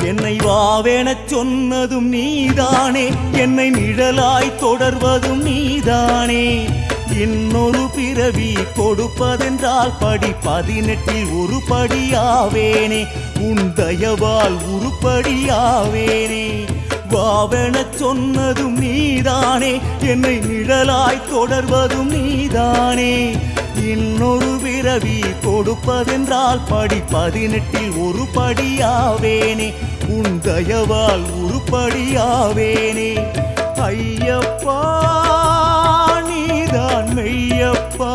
என்னை வாவெனச் சொன்னதும் நீதானே, என்னை நிழலாய் தொடர்வதும் நீதானே. இன்னொரு பிறவி கொடுப்பதென்றால் படி 18 ஒரு படியாவேனே, உன் தயவால் உருப்படியாவேனே. வாவெனச் சொன்னதும் நீதானே, என்னை நிழலாய் தொடர்வதும் நீதானே. இன்னொரு பிறவி கொடுப்பதென்றால் படி 18 ஒரு படியாவேனே, உன் தயவால் உருப்படியாவேனே. ஐயப்பா நீதான் மெய்யப்பா.